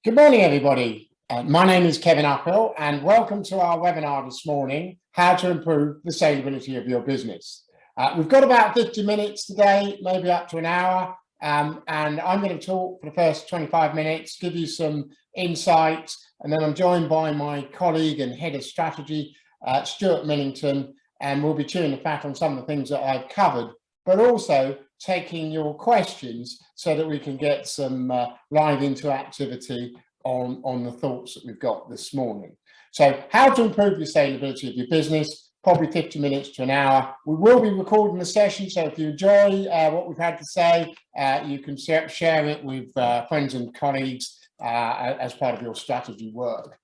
Good morning, everybody. My name is Kevin Uphill, and welcome to our webinar this morning, How to Improve the Saleability of Your Business. We've got about 50 minutes today, maybe up to an hour, and I'm going to talk for the first 25 minutes, give you some insights, and then I'm joined by my colleague and head of strategy, Stewart Millington, and we'll be chewing the fat on some of the things that I've covered, but also taking your questions so that we can get some live interactivity on the thoughts that we've got this morning. So how to improve the saleability of your business, probably 50 minutes to an hour. We will be recording the session, so if you enjoy what we've had to say, you can share it with friends and colleagues as part of your strategy work.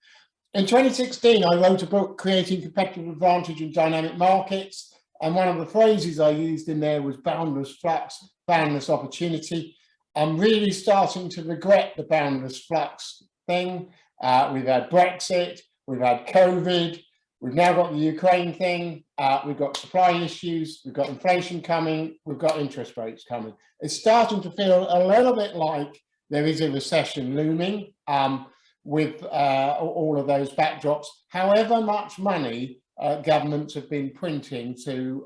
In 2016, I wrote a book, Creating Competitive Advantage in Dynamic Markets. And one of the phrases I used in there was boundless flux, boundless opportunity. I'm really starting to regret the boundless flux thing. We've had Brexit, we've had COVID, we've now got the Ukraine thing, we've got supply issues, we've got inflation coming, we've got interest rates coming. It's starting to feel a little bit like there is a recession looming with all of those backdrops. However much money governments have been printing to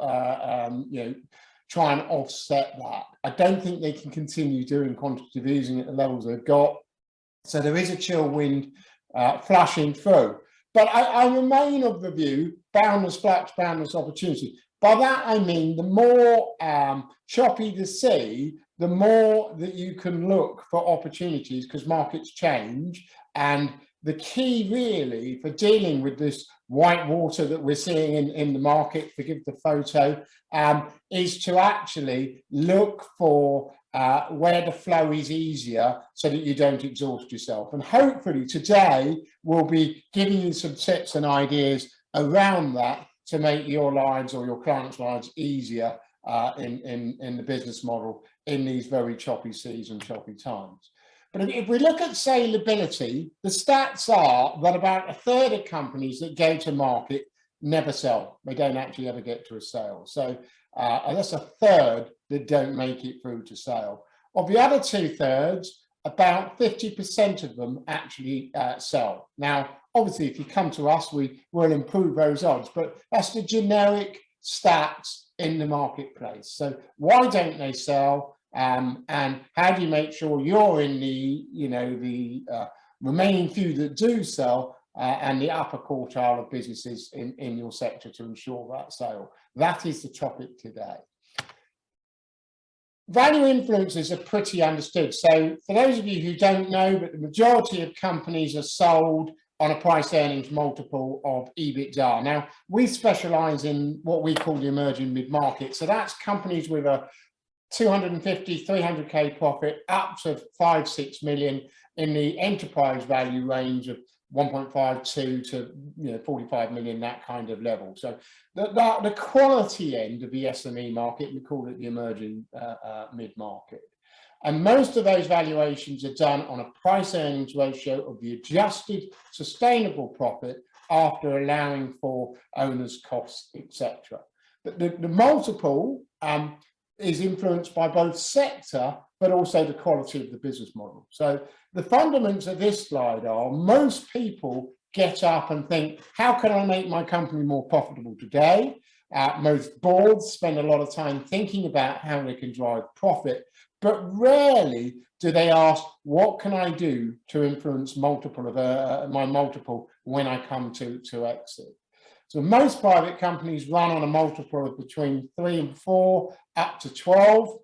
try and offset that. I don't think they can continue doing quantitative easing at the levels they've got. So there is a chill wind flushing through. But I remain of the view, boundless flux, boundless opportunity. By that I mean the more choppy the sea, the more that you can look for opportunities because markets change. And the key really for dealing with this white water that we're seeing in the market, forgive the photo, is to actually look for where the flow is easier so that you don't exhaust yourself. And hopefully today we'll be giving you some tips and ideas around that to make your lives or your clients' lives easier in the business model in these very choppy seas and choppy times. But if we look at saleability, the stats are that about a third of companies that go to market never sell. They don't actually ever get to a sale. So that's a third that don't make it through to sale. Of the other 2/3, about 50% of them actually sell. Now, obviously, if you come to us, we will improve those odds, but that's the generic stats in the marketplace. So why don't they sell? And how do you make sure you're in the, the remaining few that do sell and the upper quartile of businesses in your sector to ensure that sale? That is the topic today. Value influences are pretty understood. So for those of you who don't know, but the majority of companies are sold on a price earnings multiple of EBITDA. Now, we specialize in what we call the emerging mid-market. So that's companies with a 250, 300k profit up to 5-6 million in the enterprise value range of 1.52 to 45 million, that kind of level. So the quality end of the SME market, we call it the emerging mid-market. And most of those valuations are done on a price earnings ratio of the adjusted sustainable profit after allowing for owners' costs, etc. But the multiple is influenced by both sector, but also the quality of the business model. So the fundamentals of this slide are most people get up and think, how can I make my company more profitable today? Most boards spend a lot of time thinking about how they can drive profit, but rarely do they ask, what can I do to influence multiple of my multiple when I come to exit? So most private companies run on a multiple of between 3 and 4, up to 12.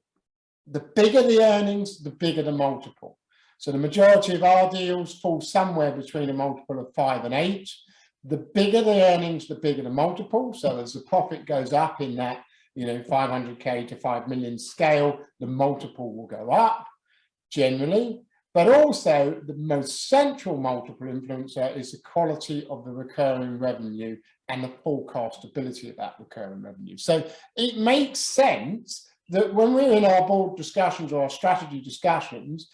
The bigger the earnings, the bigger the multiple. So the majority of our deals fall somewhere between a multiple of 5 and 8. The bigger the earnings, the bigger the multiple. So as the profit goes up in that, 500k to 5 million scale, the multiple will go up generally. But also the most central multiple influencer is the quality of the recurring revenue and the forecastability of that recurring revenue. So it makes sense that when we're in our board discussions or our strategy discussions,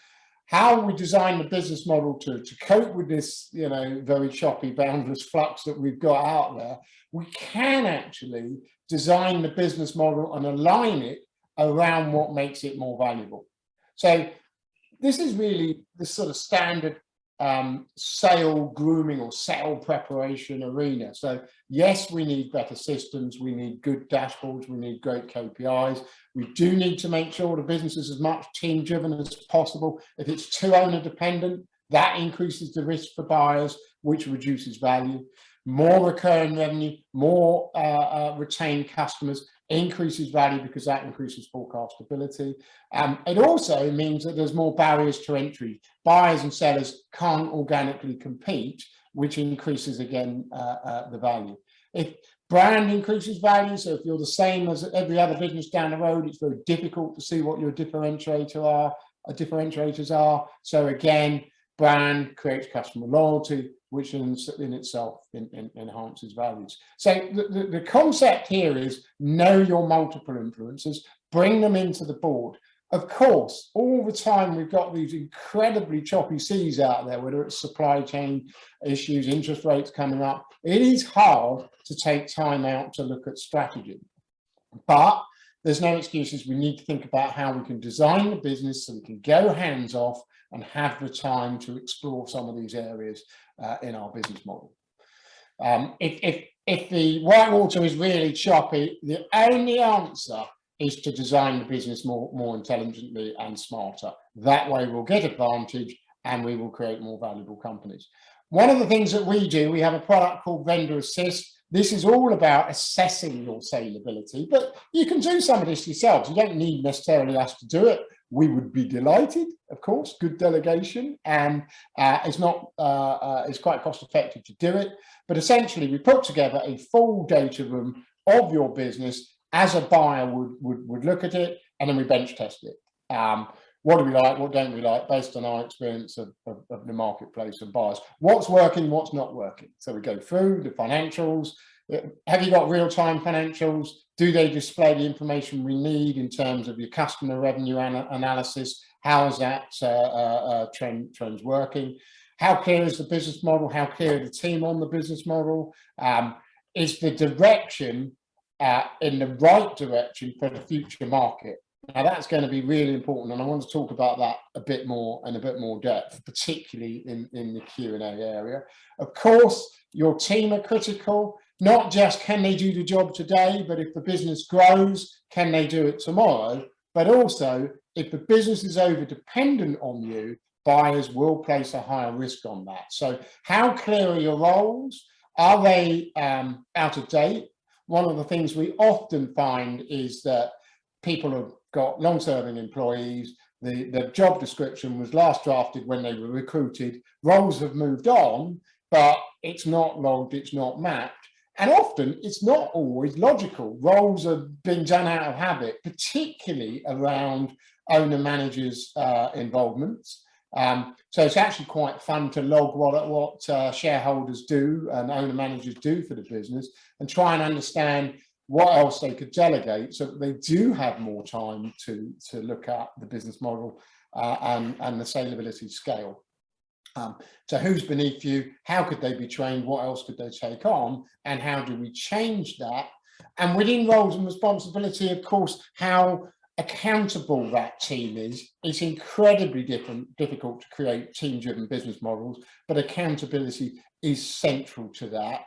how we design the business model to cope with this, very choppy, boundless flux that we've got out there, we can actually design the business model and align it around what makes it more valuable. So this is really the sort of standard sale grooming or sale preparation arena. So yes, we need better systems, we need good dashboards, we need great KPIs. We do need to make sure the business is as much team driven as possible. If it's too owner dependent, that increases the risk for buyers, which reduces value. More recurring revenue, more retained customers increases value because that increases forecastability. It also means that there's more barriers to entry. Buyers and sellers can't organically compete, which increases again the value. If brand increases value, so if you're the same as every other business down the road, it's very difficult to see what your differentiators are. So again, brand creates customer loyalty, which in itself enhances values. So the concept here is know your multiple influencers, bring them into the board. Of course, all the time we've got these incredibly choppy seas out there, whether it's supply chain issues, interest rates coming up. It is hard to take time out to look at strategy. But there's no excuses. We need to think about how we can design the business so we can go hands off and have the time to explore some of these areas in our business model. If the whitewater is really choppy, the only answer is to design the business more intelligently and smarter. That way we'll get advantage and we will create more valuable companies. One of the things that we do, we have a product called Vendor Assist. This is all about assessing your saleability, but you can do some of this yourselves. You don't need necessarily us to do it. We would be delighted, of course, good delegation, and it's quite cost effective to do it. But essentially, we put together a full data room of your business as a buyer would look at it, and then we bench test it. What do we like? What don't we like? Based on our experience of the marketplace and buyers. What's working? What's not working? So we go through the financials. Have you got real-time financials? Do they display the information we need in terms of your customer revenue analysis? How is that trends working? How clear is the business model? How clear are the team on the business model? Is the direction in the right direction for the future market? Now that's going to be really important, and I want to talk about that a bit more depth, particularly in the Q&A area. Of course, your team are critical. Not just can they do the job today, but if the business grows, can they do it tomorrow? But also, if the business is over dependent on you, buyers will place a higher risk on that. So how clear are your roles? Are they out of date? One of the things we often find is that people have got long-serving employees. The job description was last drafted when they were recruited. Roles have moved on, but it's not logged, it's not mapped. And often it's not always logical. Roles are being done out of habit, particularly around owner-managers' involvements. So it's actually quite fun to log what shareholders do and owner-managers do for the business and try and understand what else they could delegate so that they do have more time to look at the business model and the saleability scale. So who's beneath you? How could they be trained? What else could they take on? And how do we change that? And within roles and responsibility, of course, how accountable that team is. It's incredibly difficult to create team-driven business models, but accountability is central to that.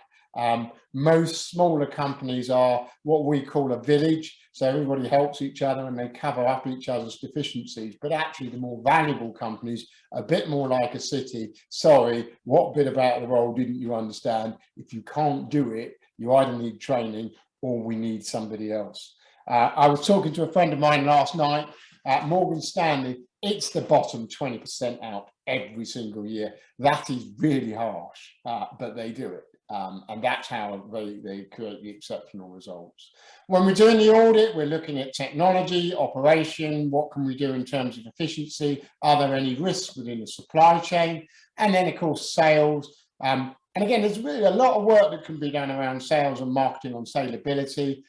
Most smaller companies are what we call a village, so everybody helps each other and they cover up each other's deficiencies. But actually the more valuable companies are a bit more like a city. Sorry, what bit about the role didn't you understand? If you can't do it, you either need training or we need somebody else. I was talking to a friend of mine last night at Morgan Stanley. It's the bottom 20% out every single year. That is really harsh, but they do it. And that's how they create the exceptional results. When we're doing the audit, we're looking at technology, operation, what can we do in terms of efficiency? Are there any risks within the supply chain? And then, of course, sales. And again, there's really a lot of work that can be done around sales and marketing on saleability.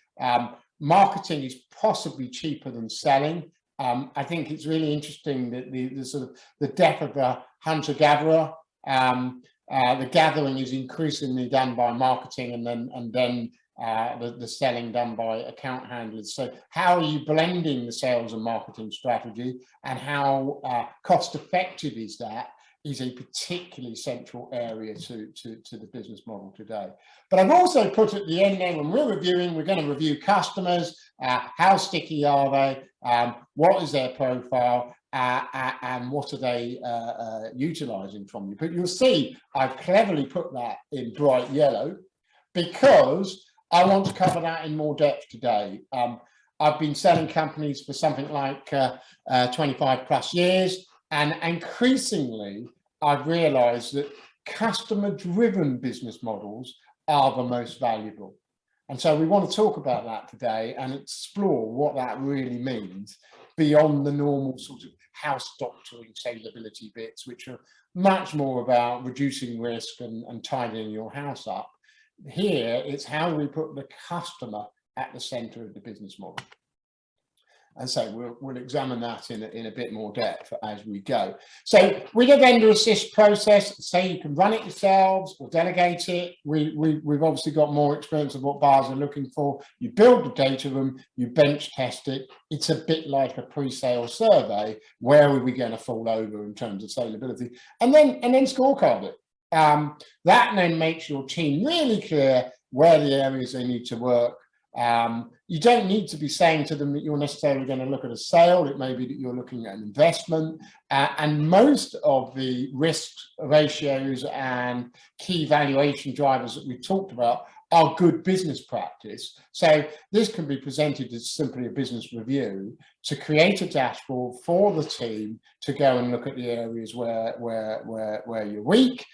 Marketing is possibly cheaper than selling. I think it's really interesting that the sort of the death of the hunter-gatherer. The gathering is increasingly done by marketing, and then the selling done by account handlers. So how are you blending the sales and marketing strategy, and how cost effective is that? is a particularly central area to the business model today. But I've also put at the end there, when we're reviewing, we're going to review customers, how sticky are they, what is their profile, and what are they utilizing from you. But you'll see I've cleverly put that in bright yellow because I want to cover that in more depth today. I've been selling companies for something like 25 plus years, and increasingly I've realized that customer-driven business models are the most valuable. And so we want to talk about that today and explore what that really means beyond the normal sort of house doctoring saleability bits, which are much more about reducing risk and tidying your house up. Here, it's how we put the customer at the center of the business model. And so we'll examine that in a bit more depth as we go. So with a vendor assist process, say you can run it yourselves or delegate it. We've obviously got more experience of what buyers are looking for. You build the data room, you bench test it. It's a bit like a pre-sale survey. Where are we going to fall over in terms of saleability? And then scorecard it. That then makes your team really clear where the areas they need to work. You don't need to be saying to them that you're necessarily going to look at a sale. It may be that you're looking at an investment, and most of the risk ratios and key valuation drivers that we've talked about are good business practice. So this can be presented as simply a business review to create a dashboard for the team to go and look at the areas where you're weak.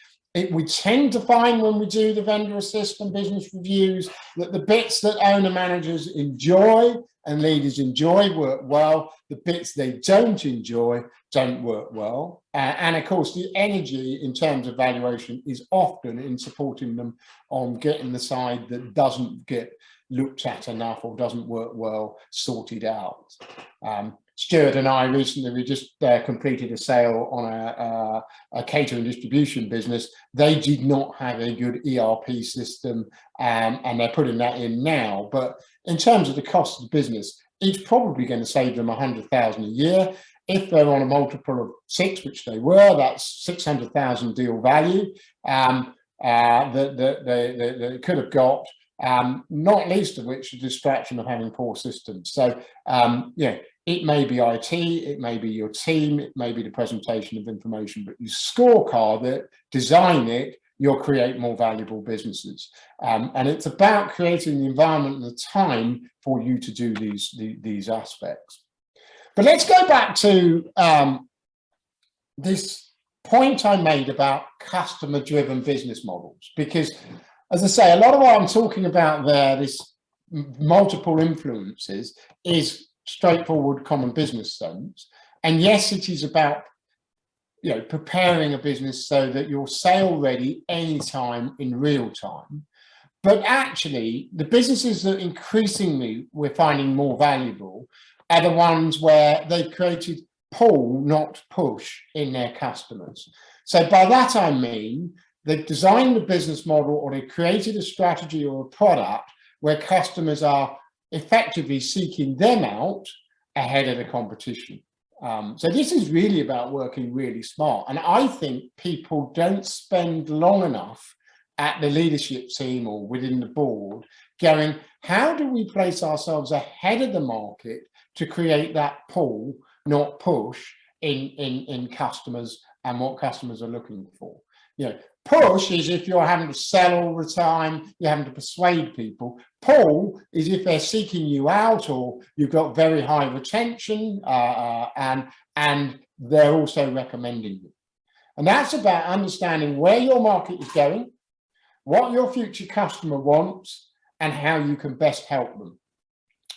We tend to find when we do the vendor assist and business reviews that the bits that owner managers enjoy and leaders enjoy work well. The bits they don't enjoy don't work well. And of course, the energy in terms of valuation is often in supporting them on getting the side that doesn't get looked at enough or doesn't work well sorted out. Stewart and I recently, we just completed a sale on a catering distribution business. They did not have a good ERP system, and they're putting that in now. But in terms of the cost of the business, it's probably going to save them 100,000 a year. If they're on a multiple of 6, which they were, that's 600,000 deal value that they could have got. Not least of which the distraction of having poor systems. So, yeah, it may be IT, it may be your team, it may be the presentation of information, but you scorecard it, design it, you'll create more valuable businesses. And it's about creating the environment and the time for you to do these aspects. But let's go back to this point I made about customer-driven business models, because as I say, a lot of what I'm talking about there, this multiple influences, is straightforward common business sense. And yes, it is about, you know, preparing a business so that you're sale ready anytime in real time. But actually, the businesses that increasingly we're finding more valuable are the ones where they've created pull, not push, in their customers. So by that I mean, they've designed the business model, or they've created a strategy or a product where customers are effectively seeking them out ahead of the competition. So this is really about working really smart. And I think people don't spend long enough at the leadership team or within the board going, how do we place ourselves ahead of the market to create that pull, not push, in customers and what customers are looking for? You know, push is if you're having to sell all the time, you're having to persuade people. Pull is if they're seeking you out, or you've got very high retention, and they're also recommending you. And that's about understanding where your market is going, what your future customer wants, and how you can best help them.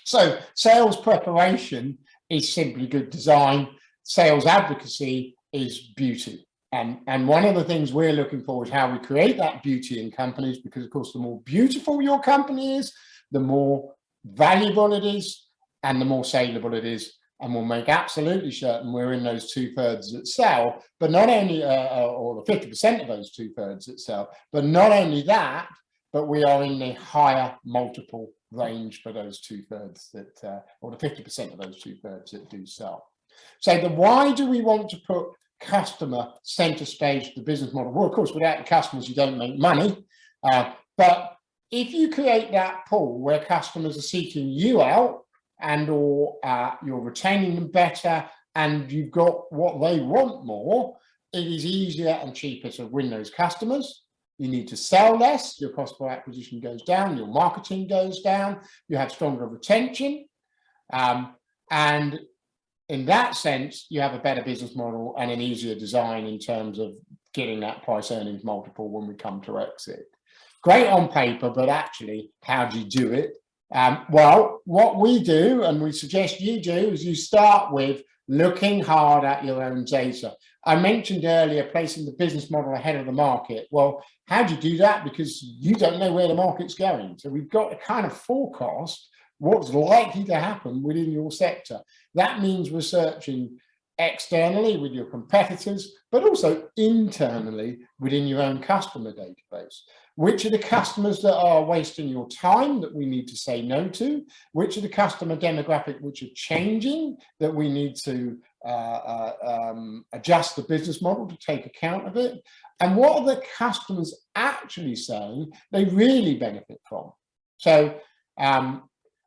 So sales preparation is simply good design. Sales advocacy is beauty. And one of the things we're looking for is how we create that beauty in companies, because of course, the more beautiful your company is, the more valuable it is, and the more saleable it is. And we'll make absolutely certain we're in those 2/3 that sell, but not only, or the 50% of those 2/3 that sell, but not only that, but we are in the higher multiple range for those 2/3 that, or the 50% of those 2/3 that do sell. So why do we want to put customer center stage to the business model. Well, of course, without the customers, you don't make money. But if you create that pool where customers are seeking you out and or you're retaining them better and you've got what they want more, it is easier and cheaper to win those customers. You need to sell less, your cost per acquisition goes down, your marketing goes down, you have stronger retention. And in that sense, you have a better business model and an easier design in terms of getting that price earnings multiple when we come to exit. Great on paper, but actually, how do you do it? Well, what we do, and we suggest you do, is you start with looking hard at your own data. I mentioned earlier placing the business model ahead of the market. Well, how do you do that? Because you don't know where the market's going. So we've got to kind of forecast what's likely to happen within your sector. That means researching externally with your competitors, but also internally within your own customer database. Which are the customers that are wasting your time that we need to say no to? Which are the customer demographic which are changing that we need to adjust the business model to take account of it? And what are the customers actually saying they really benefit from? So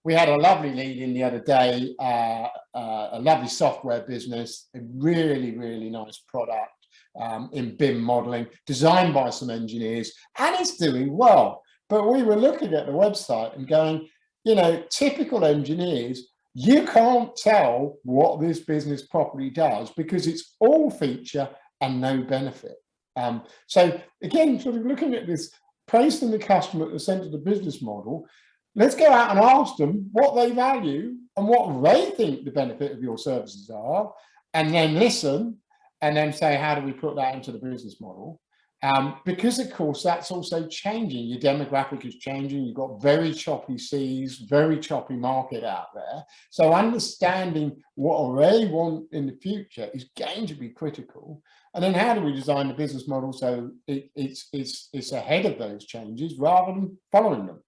we had a lovely lead in the other day, a lovely software business, a really, really nice product. In BIM modeling, designed by some engineers, and it's doing well. But we were looking at the website and going, you know, typical engineers, you can't tell what this business properly does because it's all feature and no benefit. So again, sort of looking at this, placing the customer at the center of the business model, let's go out and ask them what they value and what they think the benefit of your services are, and then listen. And then say, how do we put that into the business model? Because, of course, that's also changing. Your demographic is changing. You've got very choppy seas, very choppy market out there. So understanding what they want in the future is going to be critical. And then how do we design the business model so it's ahead of those changes rather than following them?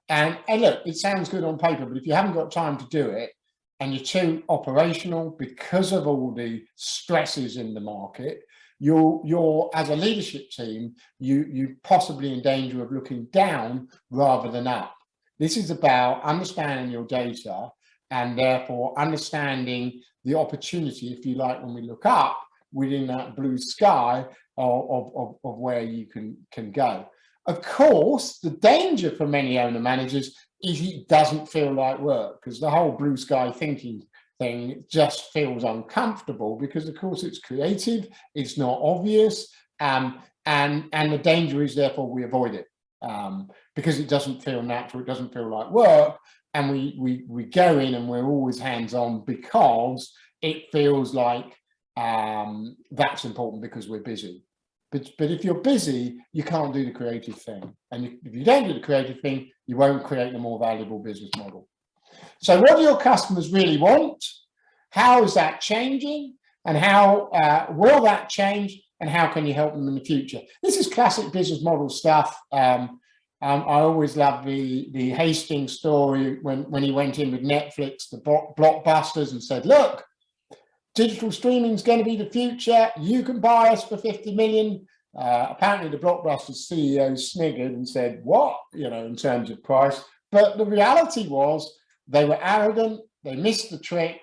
And look, it sounds good on paper, but if you haven't got time to do it, and you're too operational because of all the stresses in the market, you're as a leadership team, you're possibly in danger of looking down rather than up. This is about understanding your data and therefore understanding the opportunity, if you like, when we look up within that blue sky of where you can go. Of course, the danger for many owner managers is it doesn't feel like work, because the whole blue sky thinking thing just feels uncomfortable because, of course, it's creative, it's not obvious, and the danger is therefore we avoid it because it doesn't feel natural, it doesn't feel like work, and we go in and we're always hands-on because it feels like that's important because we're busy. But if you're busy, you can't do the creative thing. And if you don't do the creative thing, you won't create a more valuable business model. So what do your customers really want? How is that changing? And how will that change? And how can you help them in the future? This is classic business model stuff. I always love the Hastings story when he went in with Netflix, the blockbusters, and said, look, digital streaming is going to be the future. You can buy us for 50 million. Apparently the Blockbuster's CEO sniggered and said, what? You know, in terms of price. But the reality was they were arrogant. They missed the trick.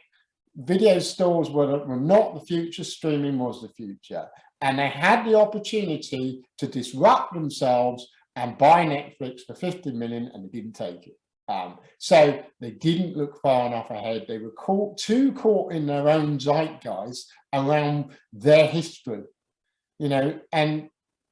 Video stores were not the future. Streaming was the future. And they had the opportunity to disrupt themselves and buy Netflix for 50 million, and they didn't take it. So they didn't look far enough ahead. They were too caught in their own zeitgeist around their history, you know, and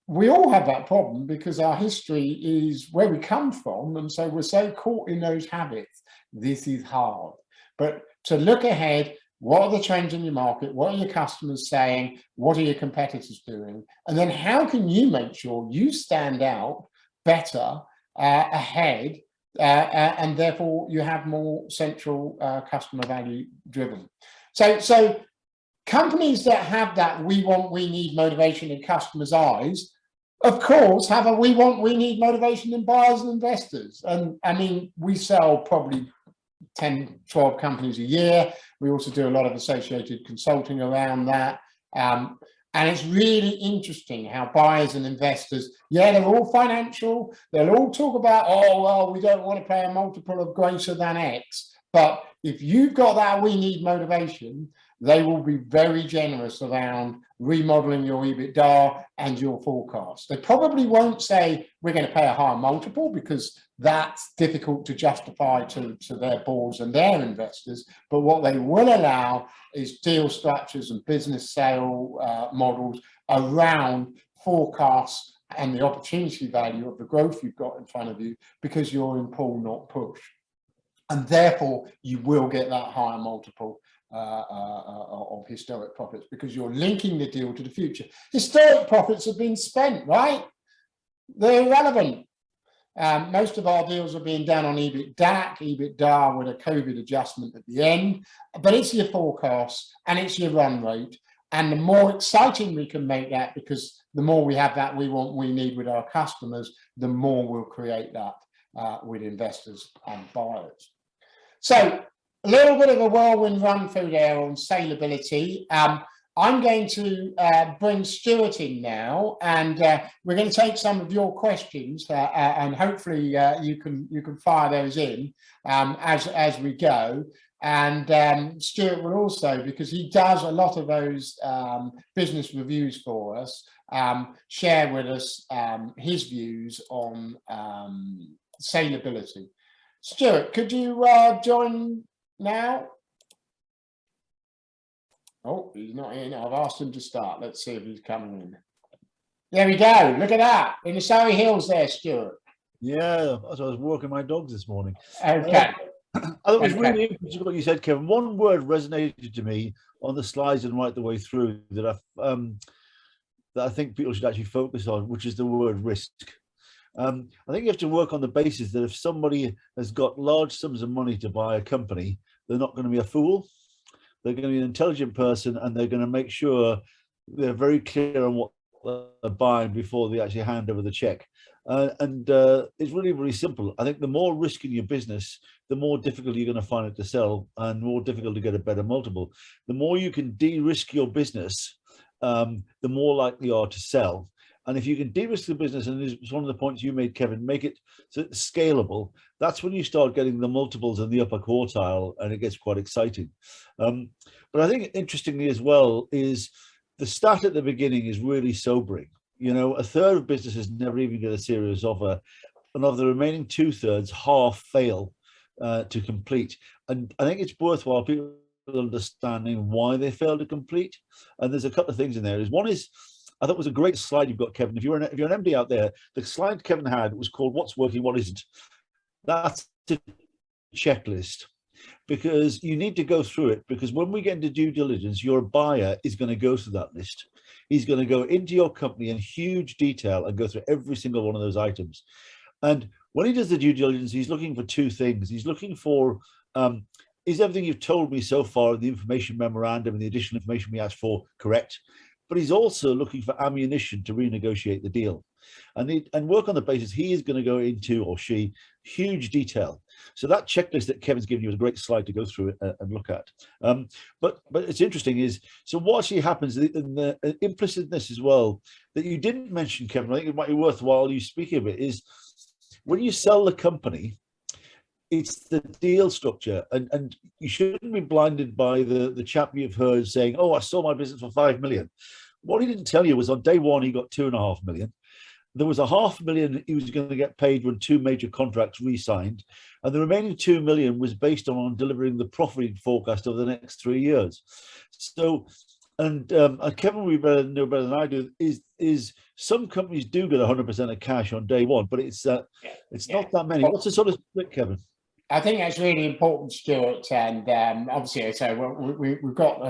we all have that problem because our history is where we come from. And so we're so caught in those habits. This is hard, but to look ahead, what are the trends in your market? What are your customers saying? What are your competitors doing? And then how can you make sure you stand out better ahead? And therefore you have more central customer value driven. So companies that have that we need motivation in customers' eyes, of course, have a we need motivation in buyers and investors. And I mean, we sell probably 10, 12 companies a year. We also do a lot of associated consulting around that. And it's really interesting how buyers and investors, yeah, they're all financial. They'll all talk about, oh, well, we don't want to pay a multiple of greater than X. But if you've got that we need motivation, they will be very generous around remodeling your EBITDA and your forecast. They probably won't say we're going to pay a higher multiple, because that's difficult to justify to their boards and their investors. But what they will allow is deal structures and business sale models around forecasts and the opportunity value of the growth you've got in front of you, because you're in pull, not push. And therefore, you will get that higher multiple of historic profits, because you're linking the deal to the future. Historic profits have been spent, right? They're irrelevant. Most of our deals are being done on EBITDA with a COVID adjustment at the end, but it's your forecast and it's your run rate. And the more exciting we can make that, because the more we have that we want, we need with our customers, the more we'll create that with investors and buyers. So a little bit of a whirlwind run through there on saleability. I'm going to bring Stewart in now, and we're going to take some of your questions, and hopefully you can fire those in as we go. And Stewart will also, because he does a lot of those business reviews for us, share with us his views on saleability. Stewart, could you join now? Oh, he's not in. I've asked him to start. Let's see if he's coming in. There we go. Look at that. In the Surrey Hills there, Stewart. Yeah, as I was walking my dogs this morning. Okay. I thought it was really interesting what you said, Kevin. One word resonated to me on the slides and right the way through that I think people should actually focus on, which is the word risk. I think you have to work on the basis that if somebody has got large sums of money to buy a company, they're not going to be a fool. They're going to be an intelligent person, and they're going to make sure they're very clear on what they're buying before they actually hand over the check. It's really, really simple. I think the more risk in your business, the more difficult you're going to find it to sell, and more difficult to get a better multiple. The more you can de-risk your business, the more likely you are to sell. And if you can de-risk the business, and this is one of the points you made, Kevin, make it so it's scalable, that's when you start getting the multiples in the upper quartile, and it gets quite exciting. But I think interestingly as well is the stat at the beginning is really sobering. You know, a third of businesses never even get a serious offer, and of the remaining 2/3, half fail to complete. And I think it's worthwhile people understanding why they fail to complete. And there's a couple of things in there. One is, I thought it was a great slide you've got, Kevin. If you're an MD out there, the slide Kevin had was called "What's Working, What Isn't." That's a checklist, because you need to go through it. Because when we get into due diligence, your buyer is going to go through that list. He's going to go into your company in huge detail and go through every single one of those items. And when he does the due diligence, he's looking for two things. He's looking for, is everything you've told me so far in the information memorandum and the additional information we asked for correct? But he's also looking for ammunition to renegotiate the deal, and work on the basis he is going to go into, or she, huge detail. So that checklist that Kevin's given you is a great slide to go through and look at. But it's interesting is, so what actually happens, and the implicit in this as well, that you didn't mention, Kevin, I think it might be worthwhile you speaking of it, is when you sell the company, it's the deal structure, and you shouldn't be blinded by the chap you've heard saying, "Oh, I sold my business for 5 million." What he didn't tell you was on day one he got 2.5 million. There was 500,000 he was going to get paid when 2 major contracts re-signed, and the remaining 2 million was based on delivering the profit forecast over the next 3 years. So, and Kevin, we know better than I do, is some companies do get 100% of cash on day one, but it's not that many. What's the sort of split, Kevin? I think that's really important, Stuart, and obviously, so we've got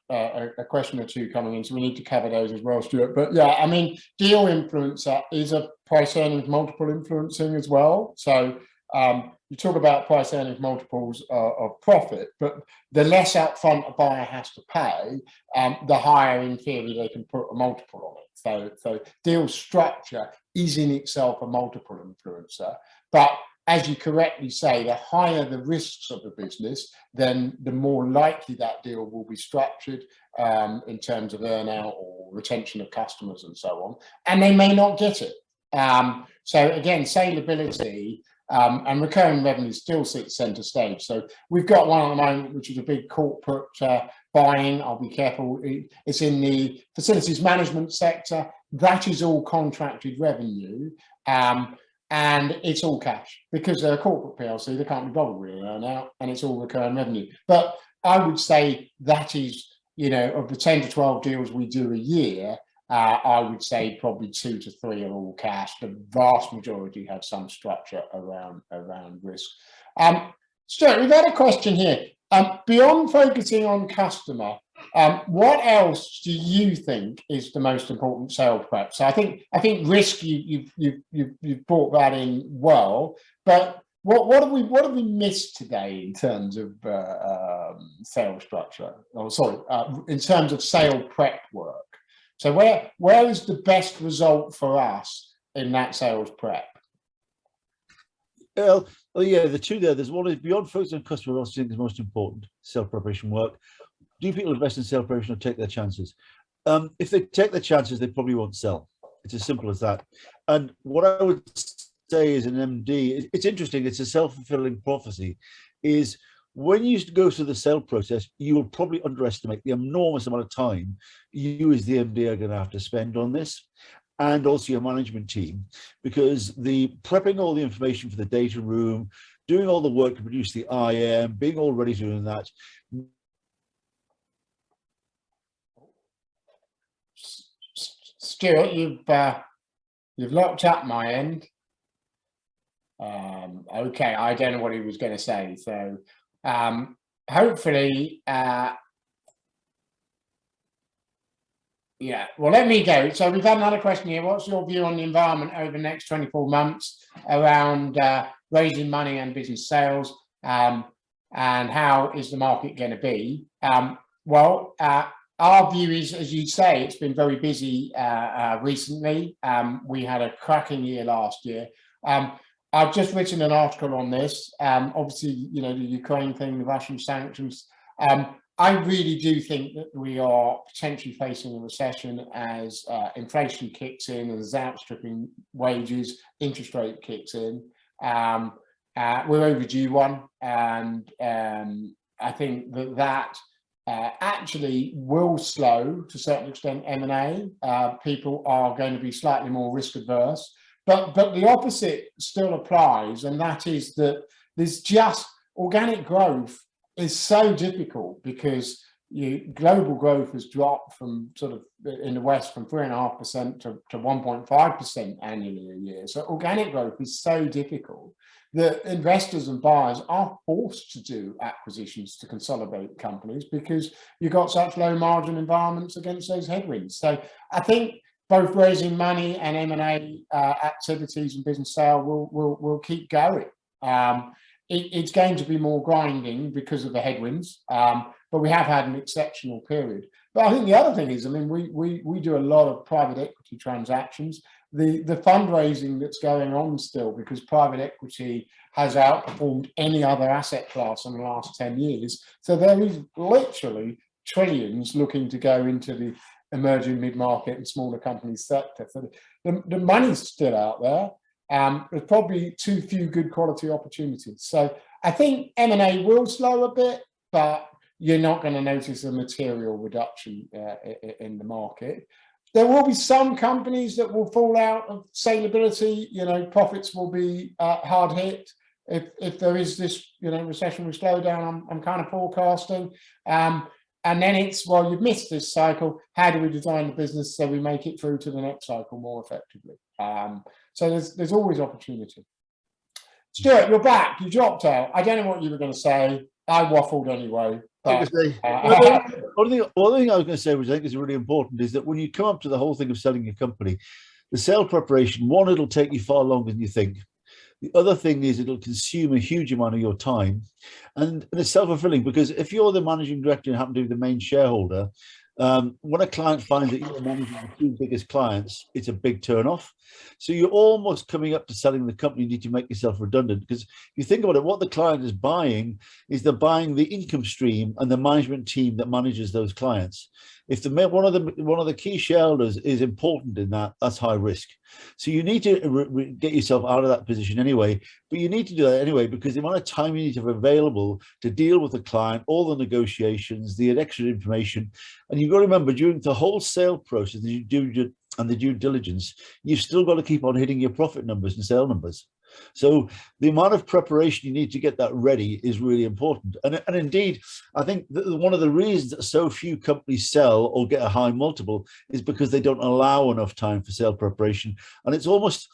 a question or two coming in, so we need to cover those as well, Stuart. But yeah, I mean, deal influencer is a price earnings multiple influencing as well. So you talk about price earnings multiples of profit, but the less upfront a buyer has to pay, the higher in theory they can put a multiple on it. So deal structure is in itself a multiple influencer, but as you correctly say, the higher the risks of the business, then the more likely that deal will be structured in terms of earnout or retention of customers and so on, and they may not get it. So again, saleability and recurring revenue still sits centre stage. So we've got one at the moment, which is a big corporate buying. I'll be careful. It's in the facilities management sector. That is all contracted revenue. And it's all cash because they're a corporate PLC. They can't be bothered with an earnout, and it's all recurring revenue. But I would say that is, of the 10 to 12 deals we do a year, I would say probably 2 to 3 are all cash. The vast majority have some structure around risk. Stuart, we've had a question here. Beyond focusing on customer, what else do you think is the most important sales prep? So I think risk, you've brought that in well, but what have we missed today in terms of sales structure? Oh, sorry, in terms of sale prep work. So where is the best result for us in that sales prep? Well, yeah, the two there. There's one is beyond focusing on customer. I also think is most important sales preparation work. Do people invest in sales preparation or take their chances? If they take their chances, they probably won't sell. It's as simple as that. And what I would say as an MD, it's interesting. It's a self-fulfilling prophecy. Is when you go through the sale process, you will probably underestimate the enormous amount of time you as the MD are going to have to spend on this, and also your management team, because the prepping all the information for the data room, doing all the work to produce the IM, being all ready to do that. Stuart, you've locked up my end. Okay, I don't know what he was going to say. So hopefully, yeah. Well, let me go. So we've had another question here. What's your view on the environment over the next 24 months around raising money and business sales, and how is the market going to be? Well, our view is, as you say, it's been very busy recently. We had a cracking year last year. I've just written an article on this. Obviously, the Ukraine thing, the Russian sanctions. I really do think that we are potentially facing a recession as inflation kicks in, as outstripping wages, interest rate kicks in. We're overdue one, and I think that actually will slow to a certain extent M&A. People are going to be slightly more risk adverse, but the opposite still applies, and that is that there's just organic growth is so difficult because global growth has dropped from sort of in the West from 3.5% to 1.5% annually a year. So organic growth is so difficult that investors and buyers are forced to do acquisitions to consolidate companies because you've got such low margin environments against those headwinds. So I think both raising money and M&A activities and business sale will keep going. It's going to be more grinding because of the headwinds, but we have had an exceptional period. But I think the other thing is, we do a lot of private equity transactions. The fundraising that's going on still, because private equity has outperformed any other asset class in the last 10 years. So there is literally trillions looking to go into the emerging mid-market and smaller companies sector. So the money's still out there. There's probably too few good quality opportunities. So I think M&A will slow a bit, but you're not going to notice a material reduction in the market. There will be some companies that will fall out of saleability. Profits will be hard hit if there is this recessionary slowdown. I'm kind of forecasting. And then it's, well, you've missed this cycle. How do we design the business so we make it through to the next cycle more effectively? So there's always opportunity. Stuart, you're back. You dropped out. I don't know what you were going to say. I waffled anyway. But, one thing I was going to say, which I think is really important, is that when you come up to the whole thing of selling a company, the sale preparation, one, it'll take you far longer than you think. The other thing is it'll consume a huge amount of your time, and it's self-fulfilling, because if you're the managing director and happen to be the main shareholder, When a client finds that you're managing the two biggest clients, it's a big turn-off. So you're almost coming up to selling the company. You need to make yourself redundant, because if you think about it, what the client is buying is they're buying the income stream and the management team that manages those clients. If one of the key shareholders is important in that, that's high risk. So you need to get yourself out of that position anyway. But you need to do that anyway, because the amount of time you need to have available to deal with the client, all the negotiations, the extra information, and you've got to remember, during the whole sale process, the due diligence, you've still got to keep on hitting your profit numbers and sale numbers. So the amount of preparation you need to get that ready is really important. And indeed, I think that one of the reasons that so few companies sell or get a high multiple is because they don't allow enough time for sale preparation. And it's almost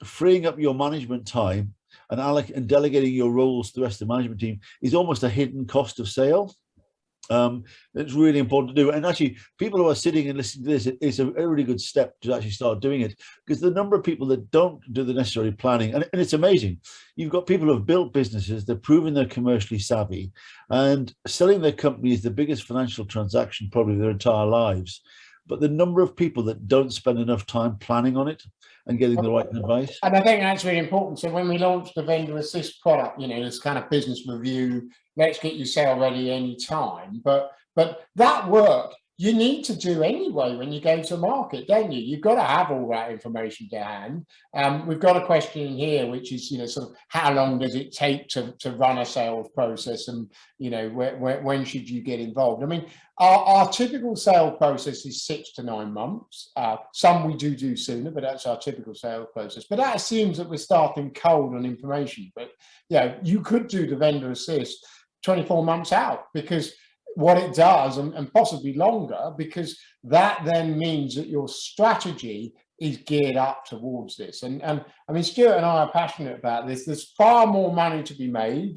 freeing up your management time and delegating your roles to the rest of the management team is almost a hidden cost of sale. It's really important to do. And actually, people who are sitting and listening to this, it's a really good step to actually start doing it, because the number of people that don't do the necessary planning, and it's amazing. You've got people who have built businesses, they're proven they're commercially savvy, and selling their company is the biggest financial transaction probably of their entire lives. But the number of people that don't spend enough time planning on it and getting the right advice. And I think that's really important. So when we launched the vendor assist product, this kind of business review, let's get you sale ready anytime. But that work you need to do anyway when you go to market, don't you? You've got to have all that information to hand. We've got a question in here, which is, sort of how long does it take to run a sales process, and when should you get involved? I mean, our typical sale process is 6 to 9 months. Some we do sooner, but that's our typical sales process. But that assumes that we're starting cold on information. But you could do the vendor assist 24 months out, because what it does, and possibly longer, because that then means that your strategy is geared up towards this. And I mean, Stuart and I are passionate about this. There's far more money to be made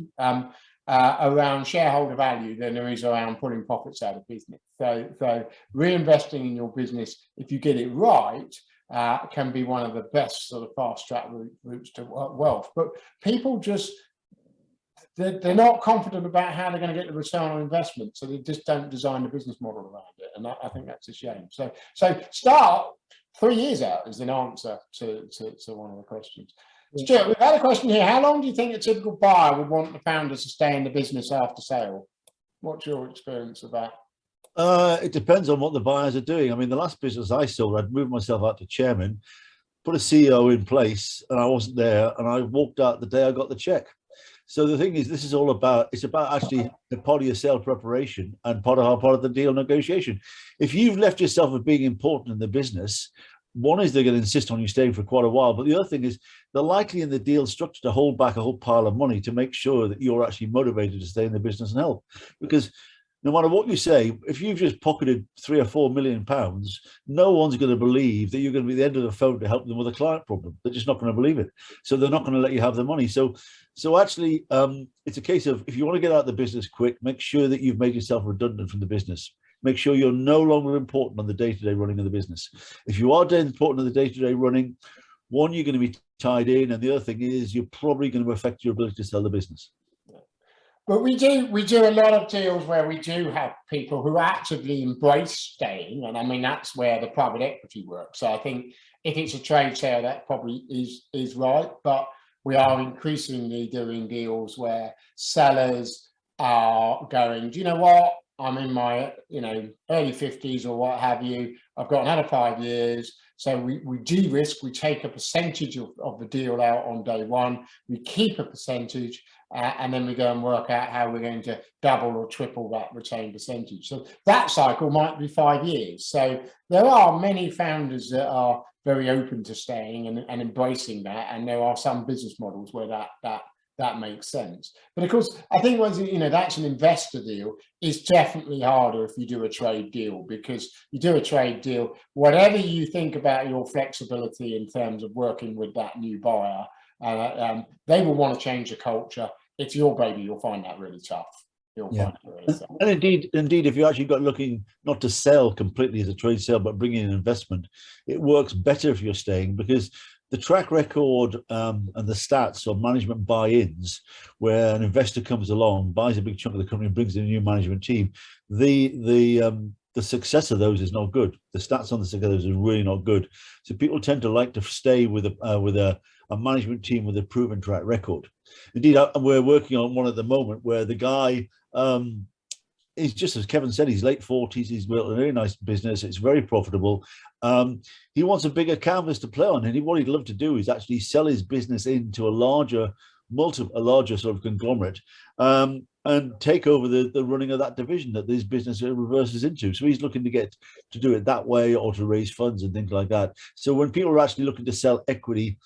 around shareholder value than there is around pulling profits out of business. So reinvesting in your business, if you get it right, can be one of the best sort of fast track routes to wealth. But people just, they're not confident about how they're going to get the return on investment, so they just don't design the business model around it, and I think that's a shame. So start 3 years out is an answer to one of the questions. Stuart, we've had a question here. How long do you think a typical buyer would want the founders to stay in the business after sale? What's your experience of that? It depends on what the buyers are doing. I mean, the last business I sold, I'd moved myself out to chairman, put a CEO in place, and I wasn't there, and I walked out the day I got the check. So the thing is, this is all about, it's about actually the part of your sale preparation and part of the deal negotiation. If you've left yourself as being important in the business, one is they're going to insist on you staying for quite a while. But the other thing is they're likely in the deal structure to hold back a whole pile of money to make sure that you're actually motivated to stay in the business and help. Because no matter what you say, if you've just pocketed £3 or £4 million, no one's going to believe that you're going to be the end of the phone to help them with a client problem. They're just not going to believe it. So they're not going to let you have the money. So actually, it's a case of, if you want to get out of the business quick, make sure that you've made yourself redundant from the business. Make sure you're no longer important on the day-to-day running of the business. If you are important on the day-to-day running, one, you're going to be tied in, and the other thing is you're probably going to affect your ability to sell the business. But we do a lot of deals where we do have people who actively embrace staying, and I mean, that's where the private equity works. So I think if it's a trade sale, that probably is right. But we are increasingly doing deals where sellers are going, do you know what? I'm in my early 50s or what have you. I've got another 5 years. So we de-risk, we take a percentage of the deal out on day one, we keep a percentage, and then we go and work out how we're going to double or triple that retained percentage. So that cycle might be 5 years. So there are many founders that are very open to staying and embracing that, and there are some business models where that makes sense. But of course, I think once that's an investor deal, is definitely harder if you do a trade deal, because you do a trade deal, whatever you think about your flexibility in terms of working with that new buyer, they will want to change the culture. It's your baby, you'll find that really tough. And indeed, if you're actually looking not to sell completely as a trade sale, but bring in an investment, it works better if you're staying, because the track record and the stats on management buy-ins, where an investor comes along, buys a big chunk of the company, and brings in a new management team, the the success of those is not good. The stats on the success of those is really not good. So people tend to like to stay with a management team with a proven track record. Indeed, we're working on one at the moment where the guy he's just, as Kevin said, he's late 40s. He's built a very nice business. It's very profitable. He wants a bigger canvas to play on, and what he'd love to do is actually sell his business into a larger sort of conglomerate, and take over the running of that division that this business reverses into. So he's looking to do it that way, or to raise funds and things like that. So when people are actually looking to sell equity,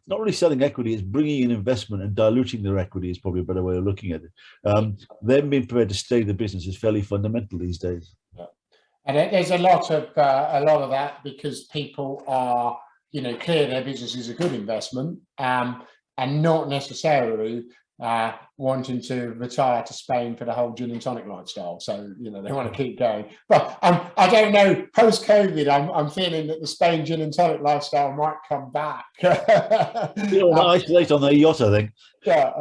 not really selling equity, it's bringing in investment and diluting their equity is probably a better way of looking at it. Them being prepared to stay in the business is fairly fundamental these days. Yeah. And there's a lot of that because people are, clear their business is a good investment, and not necessarily wanting to retire to Spain for the whole gin and tonic lifestyle. So, they want to keep going. But I don't know, post-COVID, I'm feeling that the Spain gin and tonic lifestyle might come back. Isolate on their yacht, I think. Yeah,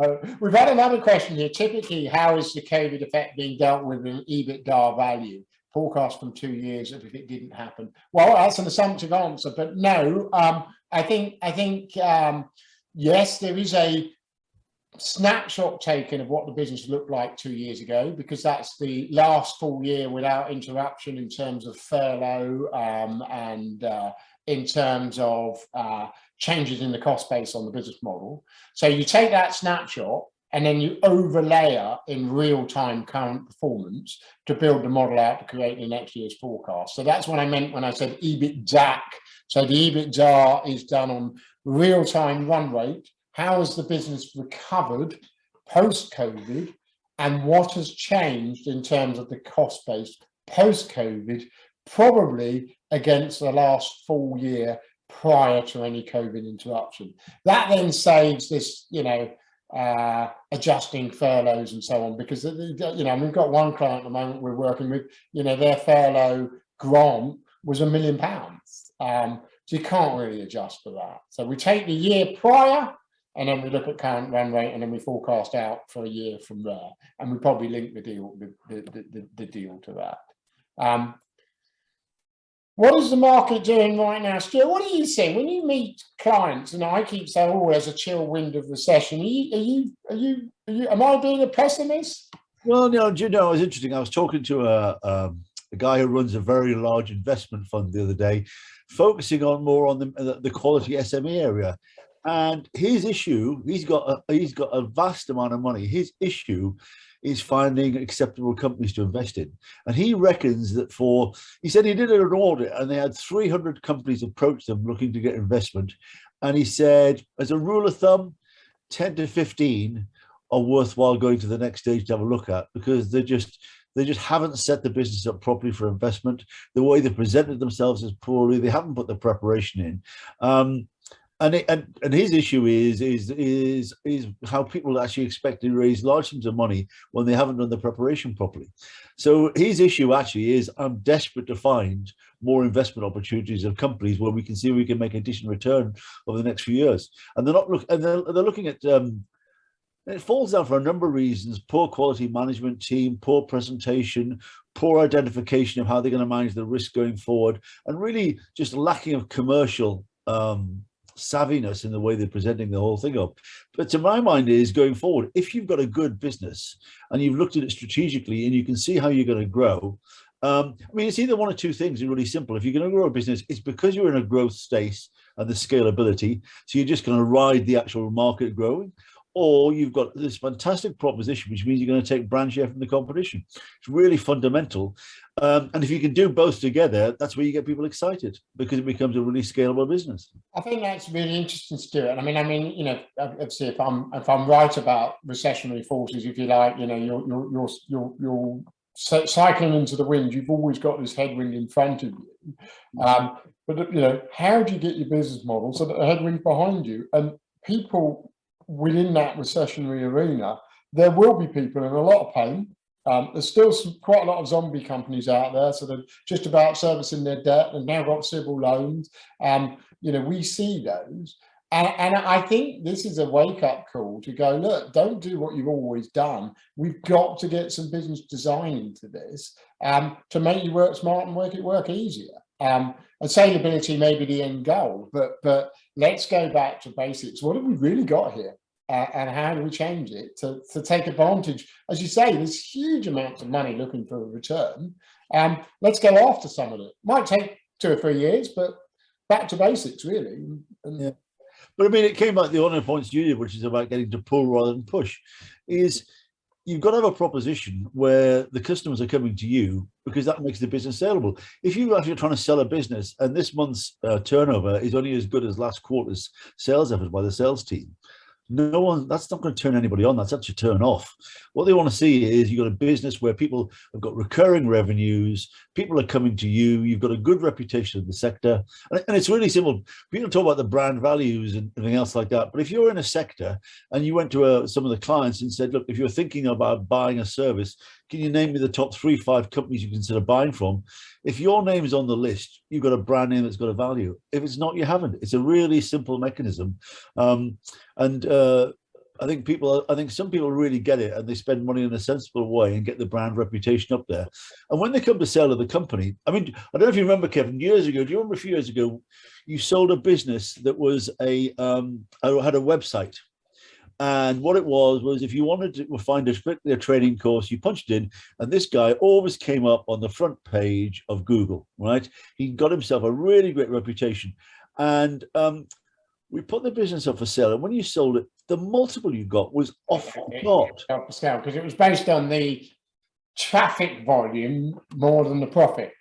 we've had another question here. Typically, how is the COVID effect being dealt with in EBITDA value? Forecast from 2 years if it didn't happen. Well, that's an assumptive answer, but no. I think yes, there is a snapshot taken of what the business looked like 2 years ago, because that's the last full year without interruption in terms of furlough, and in terms of changes in the cost base on the business model. So you take that snapshot and then you overlay in real-time current performance to build the model out to create the next year's forecast. So that's what I meant when I said EBITDAC. So the EBITDA is done on real-time run rate. How has the business recovered post-COVID, and what has changed in terms of the cost base post-COVID, probably against the last full year prior to any COVID interruption. That then saves this, adjusting furloughs and so on, because we've got one client at the moment we're working with, their furlough grant was £1 million. So you can't really adjust for that. So we take the year prior, and then we look at current run rate, and then we forecast out for a year from there, and we probably link the deal to that. What is the market doing right now, Stuart? What do you think when you meet clients? And I keep saying, "Oh, there's a chill wind of recession." Am I being a pessimist? Well, do you know, it's interesting. I was talking to a guy who runs a very large investment fund the other day, focusing more on the quality SME area. And his issue, he's got a vast amount of money. His issue is finding acceptable companies to invest in. And he reckons that he said he did an audit and they had 300 companies approach them looking to get investment. And he said, as a rule of thumb, 10 to 15 are worthwhile going to the next stage to have a look at, because they just haven't set the business up properly for investment. The way they presented themselves is poorly. They haven't put the preparation in. And his issue is how people actually expect to raise large sums of money when they haven't done the preparation properly. So his issue actually is, I'm desperate to find more investment opportunities of companies where we can see we can make a decent return over the next few years. And they're looking at it falls down for a number of reasons: poor quality management team, poor presentation, poor identification of how they're going to manage the risk going forward, and really just lacking of commercial savviness in the way they're presenting the whole thing up. But to my mind is, going forward, if you've got a good business and you've looked at it strategically and you can see how you're going to grow, it's either one or two things. Are really simple. If you're going to grow a business, it's because you're in a growth state and the scalability, so you're just going to ride the actual market growing, or you've got this fantastic proposition, which means you're going to take brand share from the competition. It's really fundamental. And if you can do both together, that's where you get people excited, because it becomes a really scalable business. I think that's really interesting to do it. Obviously, if I'm right about recessionary forces, if you like, you're cycling into the wind. You've always got this headwind in front of you. But how do you get your business model so that the headwind's behind you? And people within that recessionary arena, there will be people in a lot of pain. There's still quite a lot of zombie companies out there, so they're just about servicing their debt and now got civil loans. We see those. And I think this is a wake-up call to go, look, don't do what you've always done. We've got to get some business design into this to make you work smart and work easier. And saleability may be the end goal, but let's go back to basics. What have we really got here? And how do we change it to take advantage? As you say, there's huge amounts of money looking for a return. Let's go after some of it. Might take 2 or 3 years, but back to basics, really. Yeah. But I mean, it came back the honor points you did, which is about getting to pull rather than push, is you've got to have a proposition where the customers are coming to you because that makes the business saleable. If you actually trying to sell a business and this month's turnover is only as good as last quarter's sales effort by the sales team, no one, that's not going to turn anybody on. That's actually turn off. What they want to see is you've got a business where people have got recurring revenues, people are coming to you, you've got a good reputation in the sector. And it's really simple. People talk about the brand values and everything else like that. But if you're in a sector and you went to some of the clients and said, look, if you're thinking about buying a service, can you name me the top 3-5 companies you consider buying from? If your name is on the list, you've got a brand name that's got a value. If it's not, you haven't. It's a really simple mechanism. I think some people really get it and they spend money in a sensible way and get the brand reputation up there. And when they come to sell to the company, I mean, I don't know if you remember, Kevin, years ago, do you remember a few years ago, you sold a business that was had a website. And what it was if you wanted to find a training course, you punched in, and this guy always came up on the front page of Google, right? He got himself a really great reputation. And we put the business up for sale. And when you sold it, the multiple you got was off the chart. Because it was based on the traffic volume more than the profit.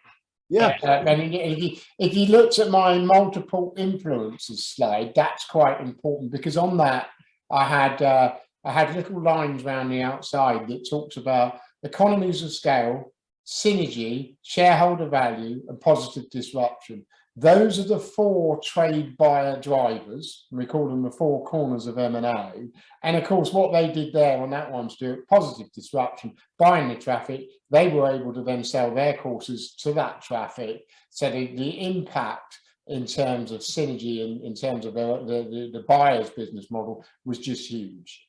Yeah. And if you looked at my multiple influences slide, that's quite important, because on that, I had little lines around the outside that talks about economies of scale, synergy, shareholder value, and positive disruption. Those are the 4 trade buyer drivers. We call them the 4 corners of M&A. And of course, what they did there on that one, Stuart, positive disruption, buying the traffic, they were able to then sell their courses to that traffic. So the impact in terms of synergy and in terms of the buyer's business model was just huge.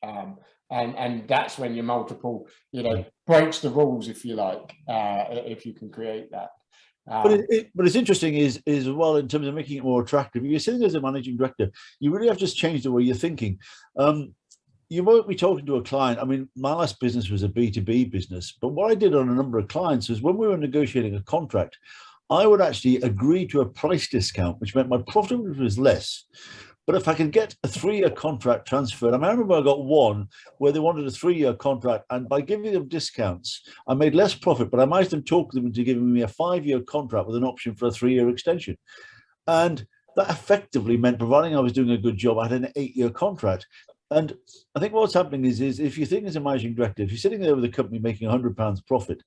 And that's when your multiple, breaks the rules, if you like, if you can create that. But it's interesting is as well, in terms of making it more attractive. You're sitting as a managing director, you really have to change the way you're thinking. You won't be talking to a client. I mean, my last business was a B2B business, but what I did on a number of clients is when we were negotiating a contract, I would actually agree to a price discount, which meant my profitability was less. But if I could get a 3-year contract transferred, I remember I got one where they wanted a 3-year contract, and by giving them discounts, I made less profit, but I managed to talk them into giving me a 5-year contract with an option for a 3-year extension. And that effectively meant, providing I was doing a good job, I had an 8-year contract. And I think what's happening is if you think as a managing director, if you're sitting there with a company making £100 profit,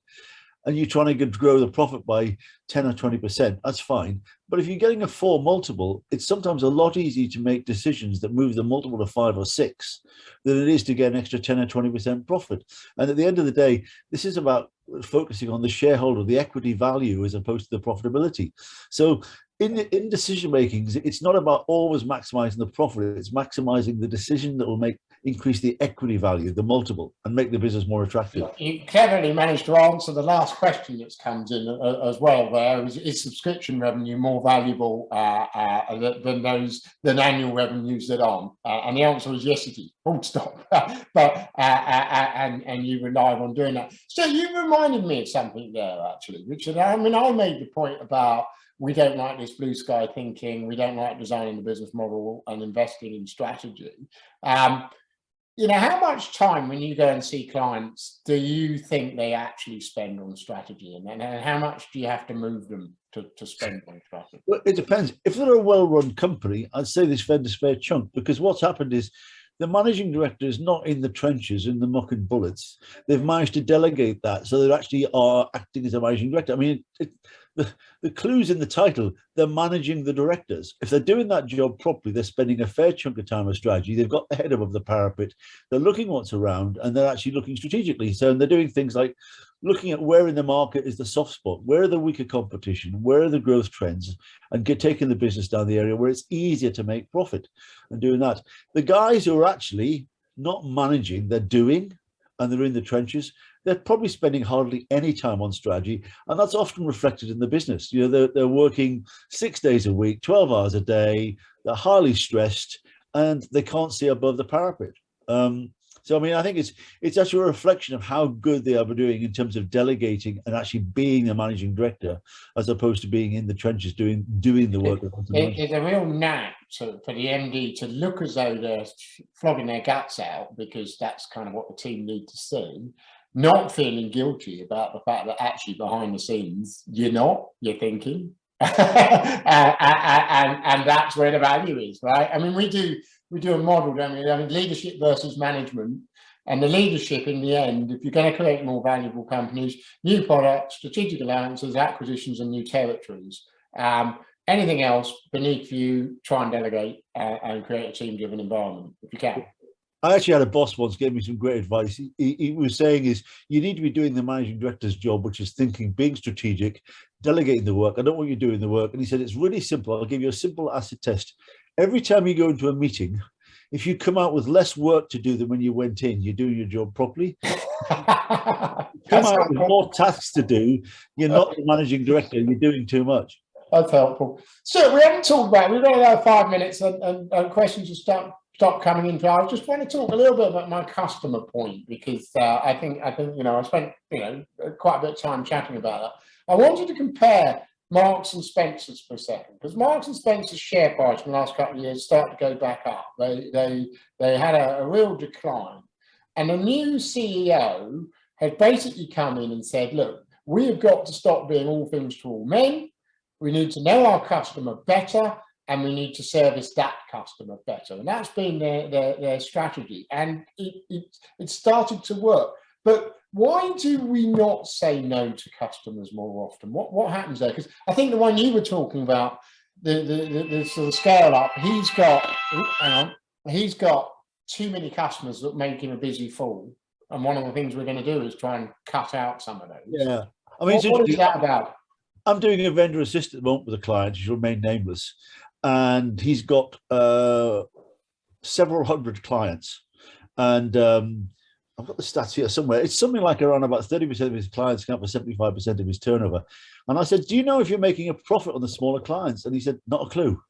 and you're trying to grow the profit by 10 or 20%, that's fine. But if you're getting a 4 multiple, it's sometimes a lot easier to make decisions that move the multiple to 5 or 6 than it is to get an extra 10 or 20% profit. And at the end of the day, this is about focusing on the shareholder, the equity value, as opposed to the profitability. So in decision making, it's not about always maximizing the profit, it's maximizing the decision that will increase the equity value, the multiple, and make the business more attractive. You cleverly managed to answer the last question that comes in as well there. Is subscription revenue more valuable than annual revenues that aren't? And the answer is yes, it is. Full stop. But and you rely on doing that. So you reminded me of something there, actually, Richard. I mean, I made the point about we don't like this blue sky thinking. We don't like designing the business model and investing in strategy. How much time, when you go and see clients, do you think they actually spend on strategy? And how much do you have to move them to spend on strategy? Well, it depends. If they're a well-run company, I'd say they spend a spare chunk, because what's happened is the managing director is not in the trenches, in the muck and bullets. They've managed to delegate that, so they actually are acting as a managing director. I mean, the clue's in the title. They're managing the directors. If they're doing that job properly, they're spending a fair chunk of time on strategy. They've got the head above the parapet. They're looking what's around, and they're actually looking strategically. So they're doing things like looking at where in the market is the soft spot, where are the weaker competition, where are the growth trends, and taking the business down the area where it's easier to make profit and doing that. The guys who are actually not managing, they're doing, and they're in the trenches, they're probably spending hardly any time on strategy, and that's often reflected in the business. You know, they're working 6 days a week, 12 hours a day, they're highly stressed, and they can't see above the parapet. So, I mean, I think it's actually a reflection of how good they are doing in terms of delegating and actually being a managing director, as opposed to being in the trenches doing the work. There's a real knack for the MD to look as though they're flogging their guts out, because that's kind of what the team need to see, not feeling guilty about the fact that actually behind the scenes, you're thinking. and that's where the value is, right? I mean, we do a model, don't we? I mean, leadership versus management, and the leadership in the end, if you're going to create more valuable companies, new products, strategic alliances, acquisitions, and new territories. Anything else beneath you, try and delegate and create a team-driven environment if you can. I actually had a boss once gave me some great advice. He was saying is, you need to be doing the managing director's job, which is thinking, being strategic, delegating the work. I don't want you doing the work. And he said, it's really simple. I'll give you a simple acid test. Every time you go into a meeting, if you come out with less work to do than when you went in, you're doing your job properly. Come out with more tasks to do, you're not the managing director, you're doing too much. That's helpful. So we haven't talked about, we've got about 5 minutes and questions will stop coming in. I just want to talk a little bit about my customer point, because I think I spent quite a bit of time chatting about that. I wanted to compare Marks and Spencer's for a second, because Marks and Spencer's share price in the last couple of years started to go back up. They had a real decline, and the new CEO has basically come in and said, look, we have got to stop being all things to all men. We need to know our customer better, and we need to service that customer better. And that's been their strategy. And it started to work. But why do we not say no to customers more often? What happens there? Because I think the one you were talking about, the sort of scale up, he's got too many customers that make him a busy fool. And one of the things we're going to do is try and cut out some of those. Yeah. I mean, what is that about? I'm doing a vendor assist at the moment with a client, who will remain nameless, and he's got several hundred clients. And I've got the stats here somewhere. It's something like around about 30% of his clients account for 75% of his turnover. And I said, do you know if you're making a profit on the smaller clients? And he said, not a clue.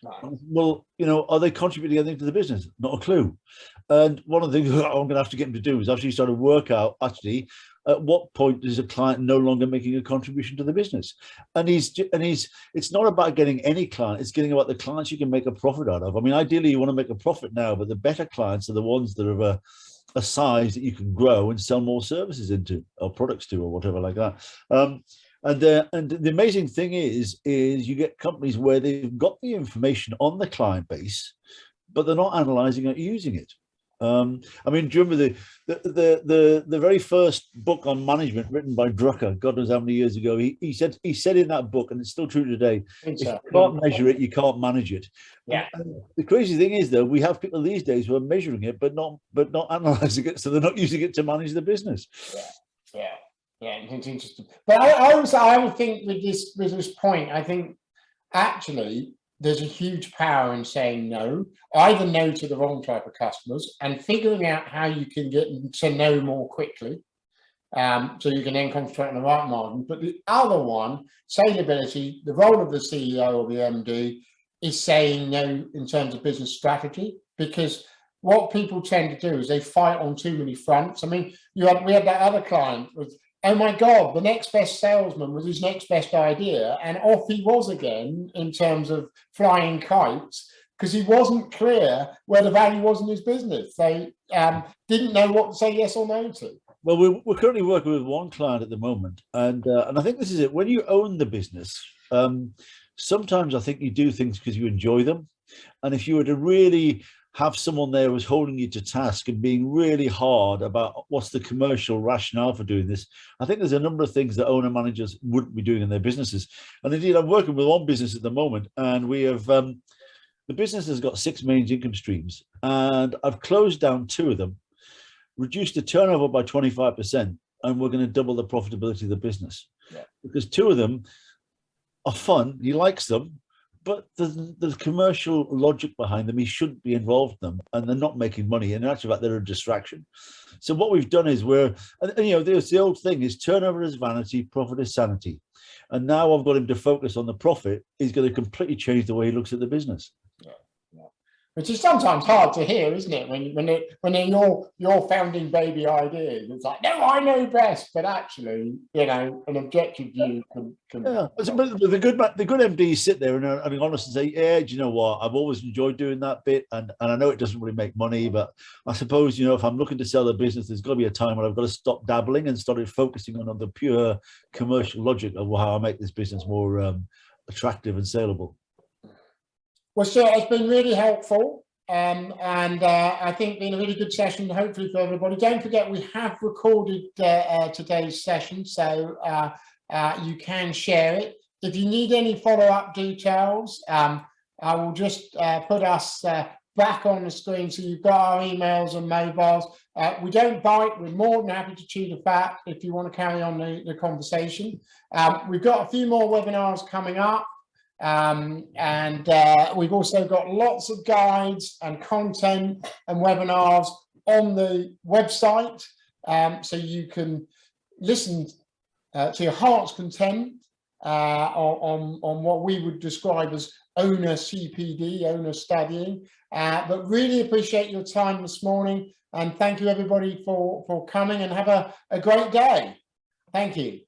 No. Well, are they contributing anything to the business? Not a clue. And one of the things I'm going to have to get him to do is actually start to work out at what point is a client no longer making a contribution to the business. And it's not about getting any client, it's getting about the clients you can make a profit out of. I mean, ideally you want to make a profit now, but the better clients are the ones that are a size that you can grow and sell more services into, or products to, or whatever like that. And the amazing thing is you get companies where they've got the information on the client base, but they're not analyzing it, using it. I mean, do you remember the very first book on management written by Drucker, God knows how many years ago? He said in that book, and it's still true today, if you can't measure it, you can't manage it. Yeah. And the crazy thing is, though, we have people these days who are measuring it, but not analyzing it, so they're not using it to manage the business. Yeah, it's interesting. But I would think with this point, I think actually there's a huge power in saying no, either no to the wrong type of customers and figuring out how you can get them to know more quickly, so you can then concentrate on the right margin. But the other one, saleability, the role of the CEO or the MD is saying no in terms of business strategy, because what people tend to do is they fight on too many fronts. I mean, we had that other client with, oh my God, the next best salesman was his next best idea. And off he was again in terms of flying kites, because he wasn't clear where the value was in his business. They didn't know what to say yes or no to. Well, we're currently working with one client at the moment. And I think this is it. When you own the business, sometimes I think you do things because you enjoy them. And if you were to really have someone there who's holding you to task and being really hard about what's the commercial rationale for doing this, I think there's a number of things that owner managers wouldn't be doing in their businesses. And indeed, I'm working with one business at the moment, and we have the business has got 6 main income streams, and I've closed down 2 of them, reduced the turnover by 25%, and we're going to double the profitability of the business. Yeah. Because two of them are fun. He likes them, but the commercial logic behind them, he shouldn't be involved in them, and they're not making money. And actually, they're a distraction. So what we've done is there's the old thing is turnover is vanity, profit is sanity. And now I've got him to focus on the profit. He's going to completely change the way he looks at the business. Yeah. Which is sometimes hard to hear, isn't it? When they're your founding baby ideas, it's like, no, I know best. But actually, an objective view can. Yeah, but the good MDs sit there and are honest and say, yeah, do you know what? I've always enjoyed doing that bit, and I know it doesn't really make money, but I suppose if I'm looking to sell a business, there's got to be a time when I've got to stop dabbling and started focusing on the pure commercial logic of how I make this business more attractive and saleable. Well, Stuart, it's been really helpful, and I think been a really good session, hopefully for everybody. Don't forget, we have recorded today's session, so you can share it. If you need any follow-up details, I will just put us back on the screen so you've got our emails and mobiles. We don't bite. We're more than happy to chew the fat if you want to carry on the conversation. We've got a few more webinars coming up. And we've also got lots of guides and content and webinars on the website, so you can listen to your heart's content on what we would describe as owner CPD, owner studying. But really appreciate your time this morning, and thank you everybody for coming, and have a great day. Thank you.